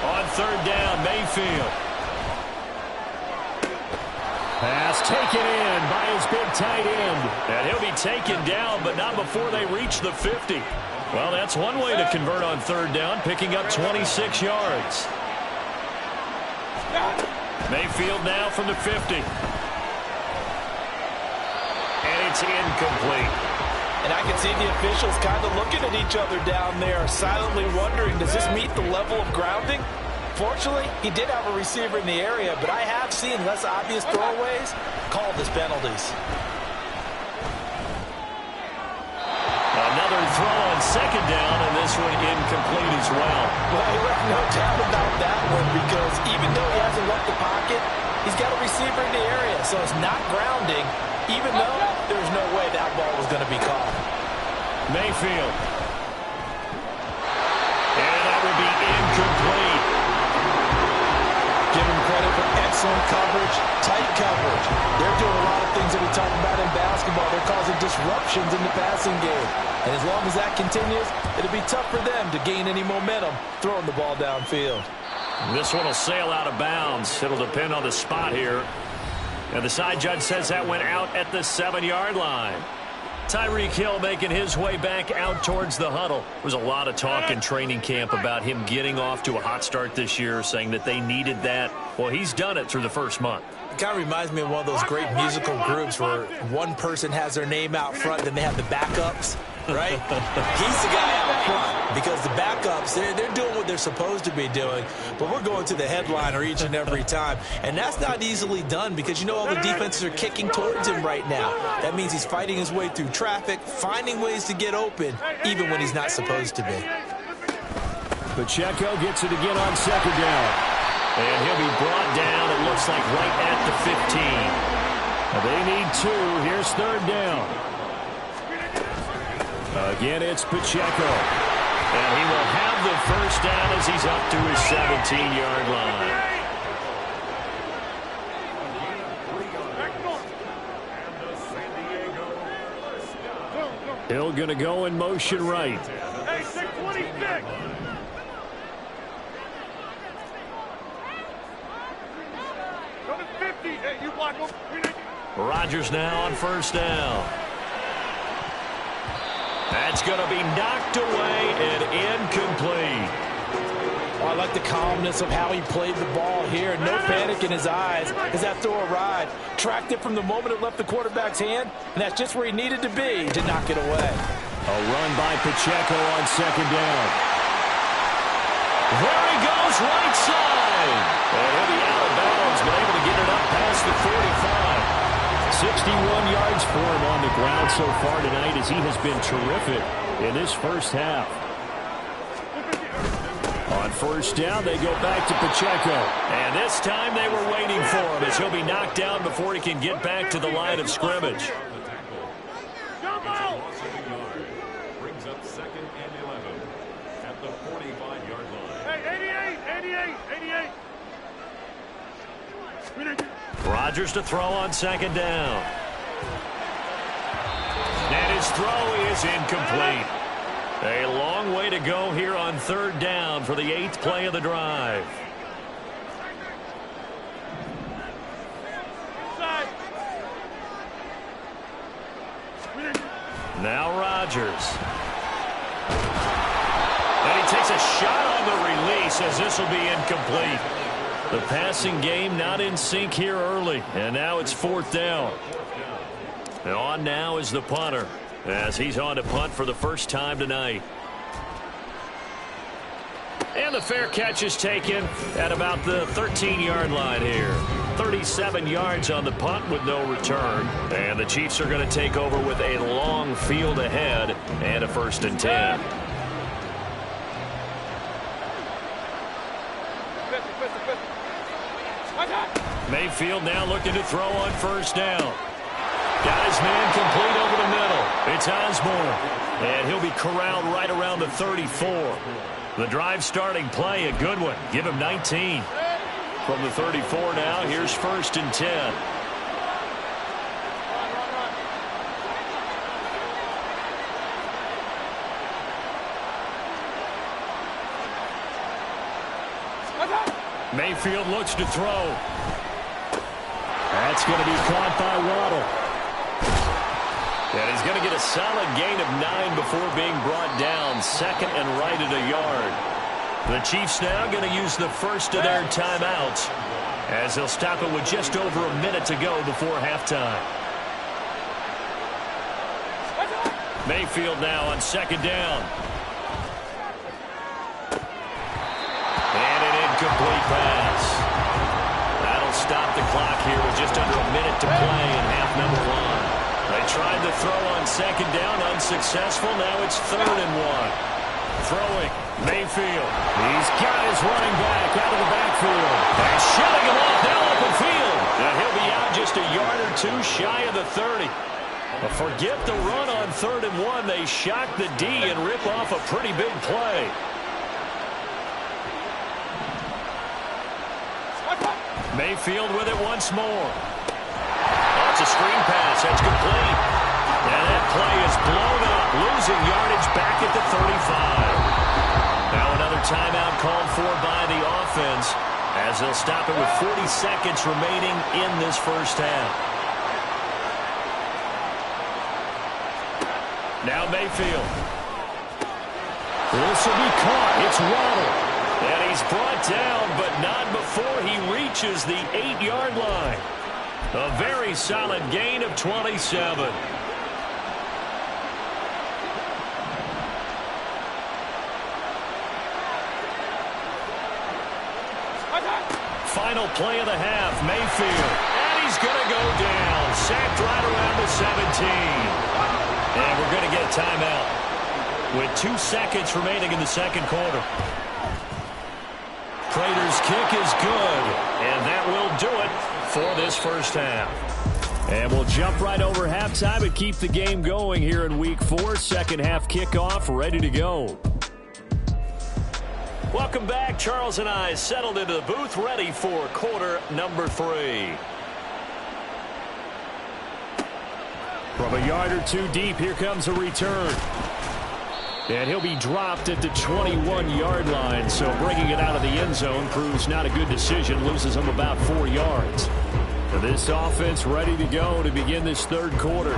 Speaker 1: On 3rd down, Mayfield. Pass taken in by his big tight end. And he'll be taken down, but not before they reach the 50. Well, that's one way to convert on 3rd down, picking up 26 yards. Mayfield now from the 50. And it's incomplete.
Speaker 3: And I can see the officials kind of looking at each other down there, silently wondering, does this meet the level of grounding? Fortunately, he did have a receiver in the area, but I have seen less obvious throwaways called as penalties.
Speaker 1: Another throw on 2nd down, and this one incomplete as well.
Speaker 3: Well, no doubt about that one, because even though he hasn't left the pocket, he's got a receiver in the area, so it's not grounding, even though there's no way that ball was going to be caught.
Speaker 1: Mayfield. And that will be incomplete.
Speaker 3: Give him credit for excellent coverage, tight coverage. They're doing a lot of things that we talk about in basketball. They're causing disruptions in the passing game. And as long as that continues, it'll be tough for them to gain any momentum throwing the ball downfield.
Speaker 1: This one will sail out of bounds. It'll depend on the spot here. And the side judge says that went out at the 7-yard line. Tyreek Hill making his way back out towards the huddle. There was a lot of talk in training camp about him getting off to a hot start this year, saying that they needed that. Well, he's done it through the first month.
Speaker 3: It kind of reminds me of one of those great musical groups where one person has their name out front, then they have the backups, right? He's the guy out front because the backups, they're doing what they're supposed to be doing, but we're going to the headliner each and every time, and that's not easily done because you know all the defenses are kicking towards him right now. That means he's fighting his way through traffic, finding ways to get open, even when he's not supposed to be.
Speaker 1: Pacheco gets it again on second down. And he'll be brought down, it looks like, right at the 15. They need 2. Here's third down. Again, it's Pacheco. And he will have the first down as he's up to his 17-yard line. Hill going to go in motion right.
Speaker 6: Hey, 626.
Speaker 1: Rodgers now on first down. That's going to be knocked away and incomplete.
Speaker 3: Oh, I like the calmness of how he played the ball here. No panic in his eyes as that throw arrived. Tracked it from the moment it left the quarterback's hand, and that's just where he needed to be to knock it away.
Speaker 1: A run by Pacheco on second down. There he goes, right side. And he'll be out of bounds, but able to get it up past the 45. 61 yards for him on the ground so far tonight as he has been terrific in this first half. On first down, they go back to Pacheco. And this time they were waiting for him as he'll be knocked down before he can get back to the line of scrimmage.
Speaker 6: Brings up 2nd and 11 at the 45-yard line. Hey, 88.
Speaker 1: Rodgers to throw on second down. And his throw is incomplete. A long way to go here on third down for the 8th play of the drive. Now Rodgers. And he takes a shot on the release as this will be incomplete. The passing game not in sync here early, and now it's 4th down. And on now is the punter as he's on to punt for the first time tonight. And the fair catch is taken at about the 13-yard line here. 37 yards on the punt with no return. And the Chiefs are going to take over with a long field ahead and a 1st and 10. Mayfield now looking to throw on first down. Got his man complete over the middle. It's Osborne. And he'll be corralled right around the 34. The drive starting play, a good one. Give him 19. From the 34 now, here's 1st and 10. Mayfield looks to throw. That's going to be caught by Waddle. And he's going to get a solid gain of 9 before being brought down. 2nd and right at a yard. The Chiefs now going to use the first of their timeouts as they'll stop it with just over a minute to go before halftime. Mayfield now on second down. And an incomplete pass. That'll stop the clock here with just under a minute to play in half number 1. They tried to throw on second down, unsuccessful. Now it's 3rd and 1. Throwing, Mayfield. He's got his running back out of the backfield. And shutting him off now open field. And he'll be out just a yard or two shy of the 30. But forget the run on 3rd and 1. They shock the D and rip off a pretty big play. Mayfield with it once more. That's a screen pass. That's complete. And that play is blown up, losing yardage back at the 35. Now another timeout called for by the offense as they'll stop it with 40 seconds remaining in this first half. Now Mayfield. This will be caught. It's Waddle. And he's brought down, but not before he reaches the 8-yard line. A very solid gain of 27. Final play of the half, Mayfield. And he's going to go down. Sacked right around the 17. And we're going to get a timeout with 2 seconds remaining in the second quarter. Prater's kick is good, and that will do it for this first half. And we'll jump right over halftime and keep the game going here in Week 4. Second half kickoff ready to go. Welcome back. Charles and I settled into the booth ready for quarter number 3. From a yard or two deep, here comes a return. And he'll be dropped at the 21-yard line, so bringing it out of the end zone proves not a good decision, loses him about 4 yards. This offense ready to go to begin this third quarter.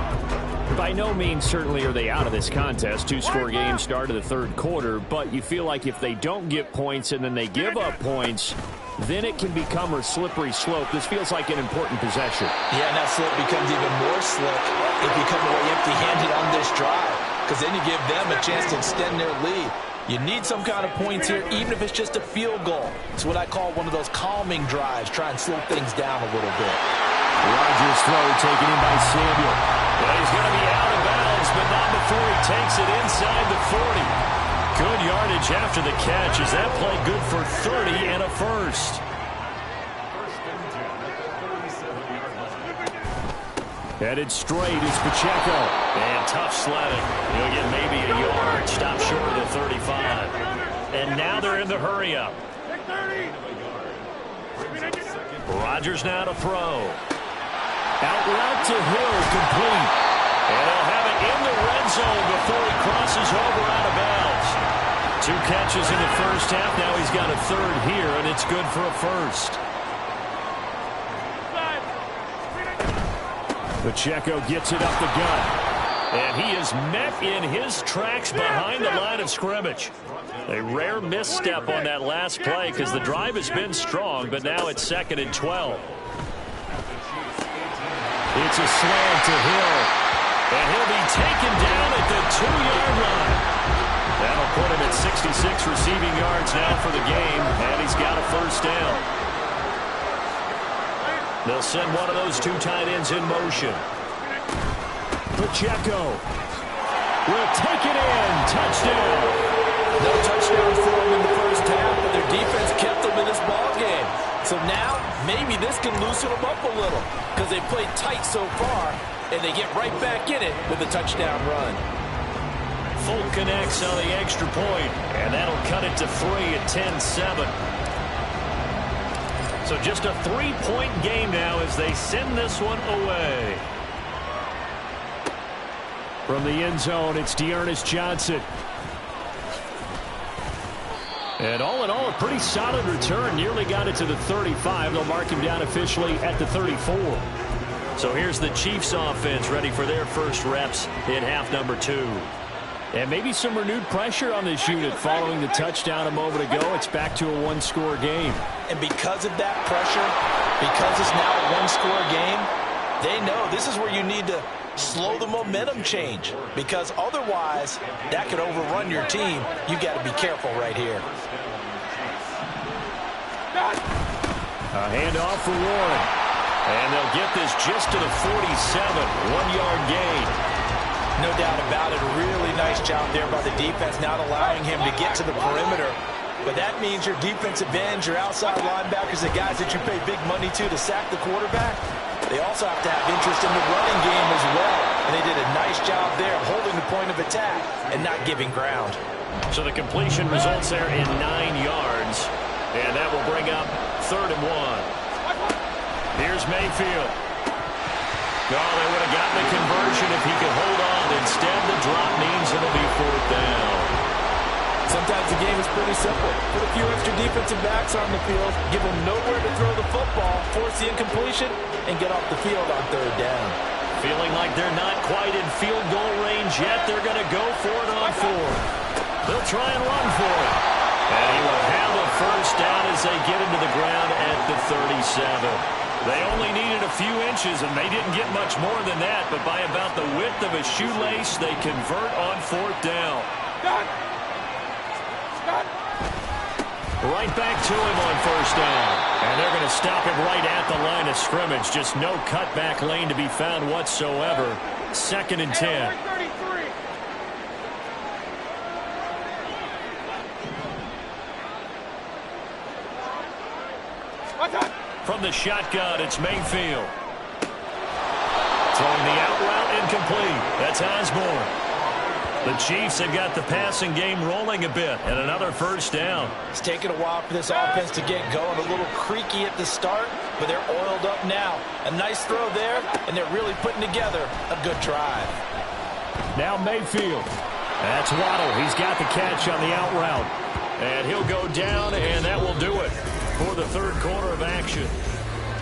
Speaker 1: By no means certainly are they out of this contest. 2-score game start of the third quarter, but you feel like if they don't get points and then they give up points, then it can become a slippery slope. This feels like an important possession. Yeah, and that slope becomes even more slick if you come away empty-handed on this drive, because then you give them a chance to extend their lead. You need some kind of points here, even if it's just a field goal. It's what I call one of those calming drives. Try and slow things down a little bit. Rodgers' throw taken in by Samuel. Well, he's going to be out of bounds, but not before he takes it inside the 40. Good yardage after the catch. Is that play good for 30 and a first? Headed straight is Pacheco. And tough sledding. He'll get maybe a yard. Stop short of the 35. And now they're in the hurry-up. Rodgers now to throw. Out route to Hill, complete. And he'll have it in the red zone before he crosses over out of bounds. 2 catches in the first half. Now he's got a third here, and it's good for a first. Pacheco gets it up the gut. And he is met in his tracks behind the line of scrimmage. A rare misstep on that last play because the drive has been strong, but now it's 2nd and 12. It's a slant to Hill. And he'll be taken down at the 2-yard line. That'll put him at 66 receiving yards now for the game, and he's got a first down. They'll send one of those 2 tight ends in motion. Pacheco will take it in. Touchdown. No touchdowns for them in the first half, but their defense kept them in this ball game. So now maybe this can loosen them up a little because they played tight so far, and they get right back in it with a touchdown run. Folk connects on the extra point, and that'll cut it to 3 at 10-7. So just a 3-point game now as they send this one away. From the end zone, it's Dearness Johnson. And all in all, a pretty solid return. Nearly got it to the 35. They'll mark him down officially at the 34. So here's the Chiefs offense ready for their first reps in half number 2. And maybe some renewed pressure on this unit following the touchdown a moment ago. It's back to a 1-score game. And because of that pressure, because it's now a 1-score game, they know this is where you need to slow the momentum change, because otherwise that could overrun your team. You got to be careful right here. A handoff for Warren. And they'll get this just to the 47. 1-yard gain. No doubt about it. A really nice
Speaker 3: nice job there by the defense, not allowing him to get to the perimeter. But that means your defensive ends, your outside linebackers, the guys that you pay big money to sack the quarterback, they also have to have interest in the running game as well. And they did a nice job there of holding the point of attack and not giving ground.
Speaker 1: So the completion results there in 9 yards. And that will bring up 3rd and 1. Here's Mayfield. Oh, they would have gotten the conversion if he could hold on. Instead, the drop means it'll be 4th down.
Speaker 3: Sometimes the game is pretty simple. Put a few extra defensive backs on the field, give them nowhere to throw the football, force the incompletion, and get off the field on 3rd down.
Speaker 1: Feeling like they're not quite in field goal range yet, they're going to go for it on 4th. They'll try and run for it. And he will have a 1st down as they get into the ground at the 37. They only needed a few inches, and they didn't get much more than that. But by about the width of a shoelace, they convert on 4th down. Right back to him on 1st down. And they're going to stop him right at the line of scrimmage. Just no cutback lane to be found whatsoever. 2nd and 10. From the shotgun, it's Mayfield. Throwing the out route incomplete. That's Osborne. The Chiefs have got the passing game rolling a bit, and another 1st down.
Speaker 3: It's taken a while for this offense to get going. A little creaky at the start, but they're oiled up now. A nice throw there, and they're really putting together a good drive.
Speaker 1: Now Mayfield. That's Waddle. He's got the catch on the out route. And he'll go down, and that will do it for the 3rd quarter of action.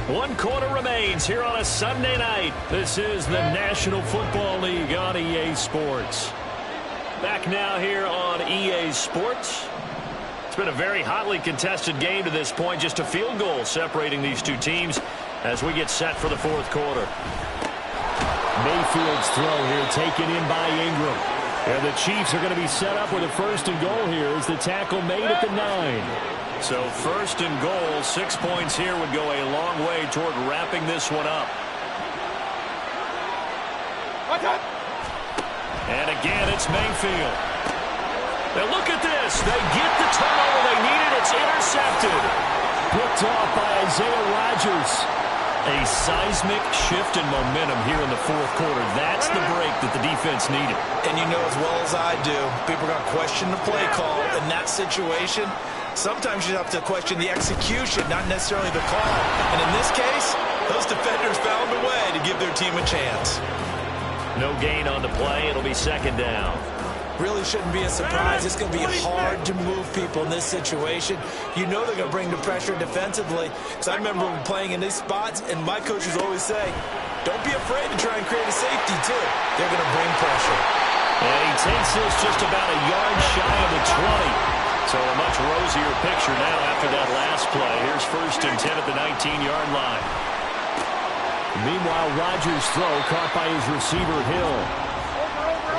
Speaker 1: 1 quarter remains here on a Sunday night. This is the National Football League on EA Sports. Back now here on EA Sports. It's been a very hotly contested game to this point. Just a field goal separating these two teams as we get set for the 4th quarter. Mayfield's throw here taken in by Ingram. And the Chiefs are going to be set up with a 1st and goal here as the tackle made at the 9. So 1st and goal, 6 points here would go a long way toward wrapping this one up. And again, it's Mayfield. Now look at this. They get the turnover they needed. It's intercepted. Picked off by Isaiah Rodgers. A seismic shift in momentum here in the 4th quarter. That's the break that the defense needed.
Speaker 3: And you know as well as I do, people are going to question the play call in that situation. Sometimes you have to question the execution, not necessarily the call. And in this case, those defenders found a way to give their team a chance.
Speaker 1: No gain on the play. It'll be 2nd down.
Speaker 3: Really shouldn't be a surprise. It's going to be hard to move people in this situation. You know they're going to bring the pressure defensively. Because I remember playing in these spots, and my coaches always say, don't be afraid to try and create a safety, too. They're going to bring pressure.
Speaker 1: And he takes this just about a yard shy of the 20. So a much rosier picture now after that last play. Here's 1st and 10 at the 19-yard line. Meanwhile, Rodgers' throw caught by his receiver, Hill.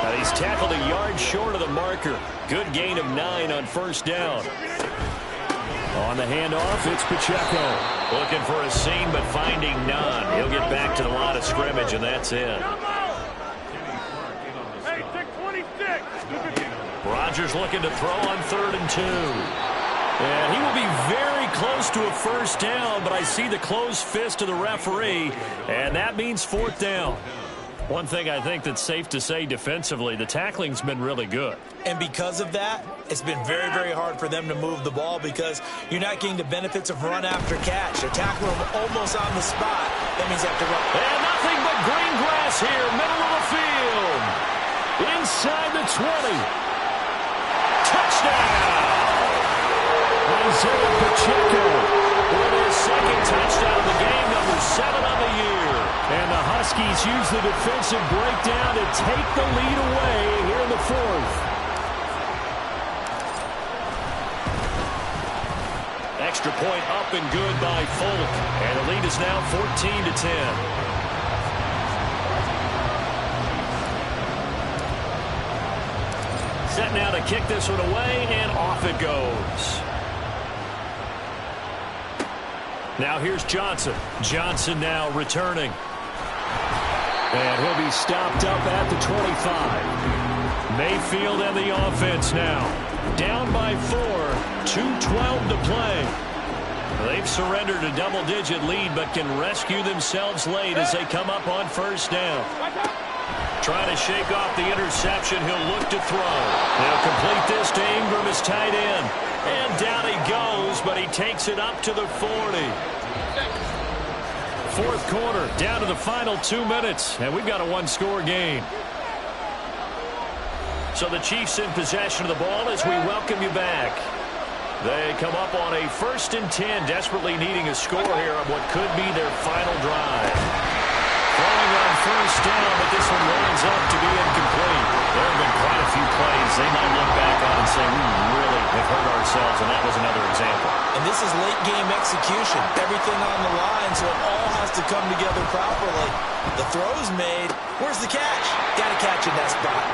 Speaker 1: Now he's tackled a yard short of the marker. Good gain of 9 on 1st down. On the handoff, it's Pacheco. Looking for a seam, but finding none. He'll get back to the line of scrimmage, and that's it.
Speaker 6: Hey, 626.
Speaker 1: Rodgers looking to throw on 3rd and 2. And he will be very close to a 1st down, but I see the closed fist of the referee, and that means 4th down. One thing I think that's safe to say defensively, the tackling's been really good.
Speaker 3: And because of that, it's been very, very hard for them to move the ball because you're not getting the benefits of run after catch. They're tackling them almost on the spot. That means they have to run.
Speaker 1: And nothing but green grass here, middle of the field. Inside the 20. Touchdown! Isaiah Pacheco with his 2nd touchdown of the game, number 7 on the year. And the Huskies use the defensive breakdown to take the lead away here in the 4th. Extra point up and good by Folk. And the lead is now 14-10. Set now to kick this one away, and off it goes. Now here's Johnson. Johnson now returning. And he'll be stopped up at the 25. Mayfield and the offense now. Down by 4, 2:12 to play. They've surrendered a double-digit lead, but can rescue themselves late as they come up on first down. Trying to shake off the interception. He'll look to throw. They'll complete this to Ingram as tight end. And down he goes, but he takes it up to the 40. Fourth quarter, down to the final 2 minutes, and we've got a one-score game. So the Chiefs in possession of the ball as we welcome you back. They come up on a 1st and 10, desperately needing a score here on what could be their final drive. Throwing on first down, but this one winds up to be incomplete. There have been quite a few plays they might look back on and say, we really have hurt ourselves, and that was another example.
Speaker 2: And this is late-game execution. Everything on the line, so it all has to come together properly. The throw's made. Where's the catch? Got to catch in that spot.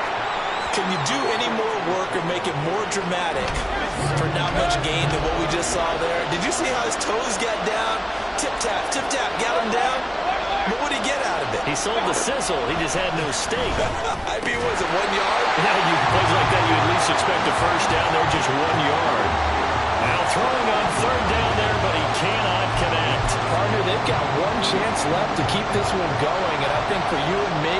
Speaker 2: Can you do any more work or make it more dramatic for not much gain than what we just saw there? Did you see how his toes got down? Tip-tap, got him down. But what did he get out of it?
Speaker 1: He sold the sizzle. He just had no steak.
Speaker 2: I mean, was it 1 yard?
Speaker 1: Yeah, you plays like that, you at least expect a first down there, just 1 yard. Now throwing on third down there, but he cannot connect.
Speaker 3: Partner, they've got one chance left to keep this one going, and I think for you and me,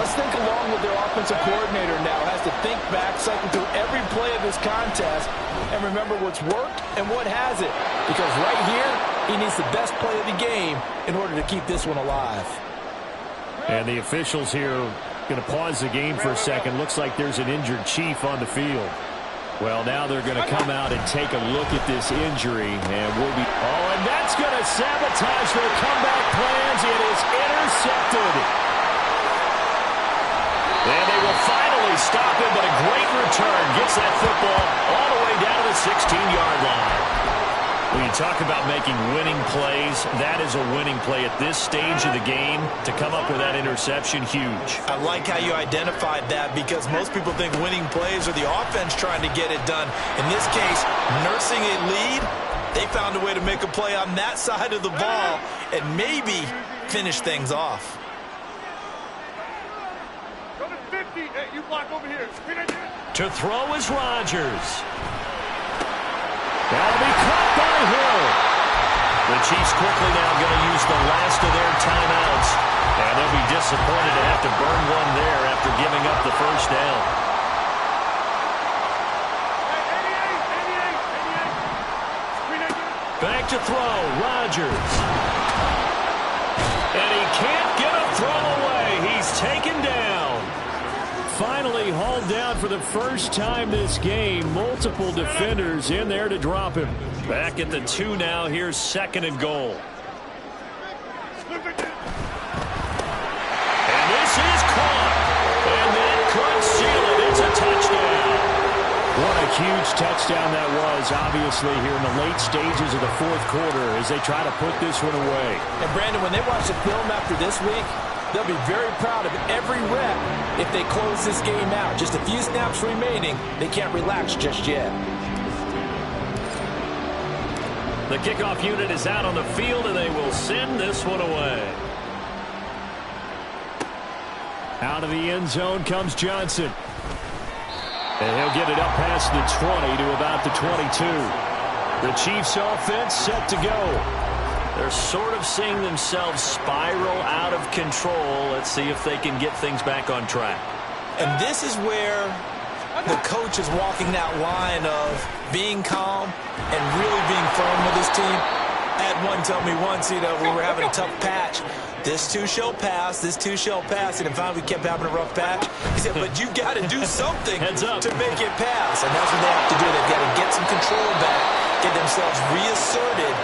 Speaker 3: let's think along with their offensive coordinator now. Has to think back, cycle through every play of this contest, and remember what's worked and what hasn't. Because right here, he needs the best play of the game in order to keep this one alive.
Speaker 1: And the officials here going to pause the game for a second. Looks like there's an injured Chief on the field. Well, now they're going to come out and take a look at this injury, and we'll be... Oh, and that's going to sabotage their comeback plans. It is intercepted. And they will finally stop him, but a great return. Gets that football all the way down to the 16-yard line. When you talk about making winning plays, that is a winning play at this stage of the game. To come up with that interception, huge.
Speaker 2: I like how you identified that because most people think winning plays are the offense trying to get it done. In this case, nursing a lead, they found a way to make a play on that side of the ball and maybe finish things off.
Speaker 6: Hey, you block over here.
Speaker 1: To throw is Rodgers. That'll be caught by Hill. The Chiefs quickly now going to use the last of their timeouts. And they'll be disappointed to have to burn one there after giving up the first down. Back to throw, Rodgers. And he can't get a throw away. He's taken down. Finally hauled down for the first time this game. Multiple defenders in there to drop him. Back at the 2 now. Here's 2nd and goal. And this is caught. And that could seal it. It's a touchdown. What a huge touchdown that was, obviously, here in the late stages of the fourth quarter as they try to put this one away.
Speaker 3: And, Brandon, when they watch the film after this week, they'll be very proud of every rep if they close this game out. Just a few snaps remaining. They can't relax just yet.
Speaker 1: The kickoff unit is out on the field, and they will send this one away. Out of the end zone comes Johnson. And he'll get it up past the 20 to about the 22. The Chiefs offense set to go. They're sort of seeing themselves spiral out of control. Let's see if they can get things back on track.
Speaker 2: And this is where the coach is walking that line of being calm and really being firm with his team. I had one tell me once, we were having a tough patch. This too shall pass, this too shall pass. And finally we kept having a rough patch. He said, but you've got to do something to make it pass. And that's what they have to do. They've got to get some control back, get themselves reasserted,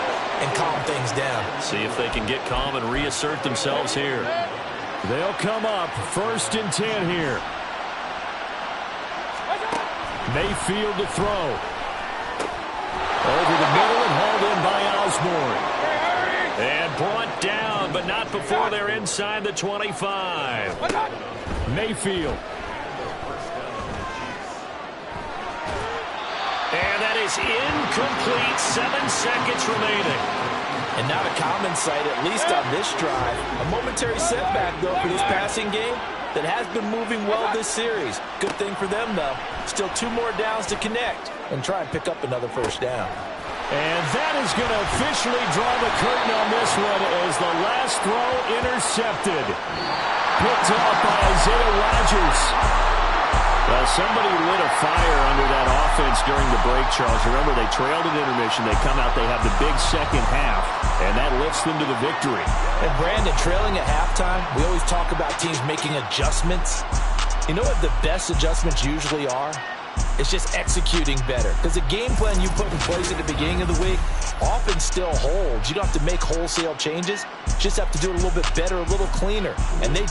Speaker 2: and calm things down.
Speaker 1: See if they can get calm and reassert themselves here. They'll come up 1st and 10 here. Mayfield to throw. Over the middle and hauled in by Osborne. And brought down, but not before they're inside the 25. Mayfield. And that is incomplete. 7 seconds remaining.
Speaker 3: And not a common sight, at least on this drive. A momentary setback, though, for this passing game. that has been moving well this series. Good thing for them, though. Still 2 more downs to connect and try and pick up another first down.
Speaker 1: And that is going to officially draw the curtain on this one as the last throw intercepted. Picked up by Isaiah Rodgers. Well, somebody lit a fire under that offense during the break, Charles. Remember, they trailed at intermission. They come out, they have the big second half, and that lifts them to the victory.
Speaker 3: And Brandon, trailing at halftime, we always talk about teams making adjustments. You know what the best adjustments usually are? It's just executing better. Because the game plan you put in place at the beginning of the week often still holds. You don't have to make wholesale changes. You just have to do it a little bit better, a little cleaner. And they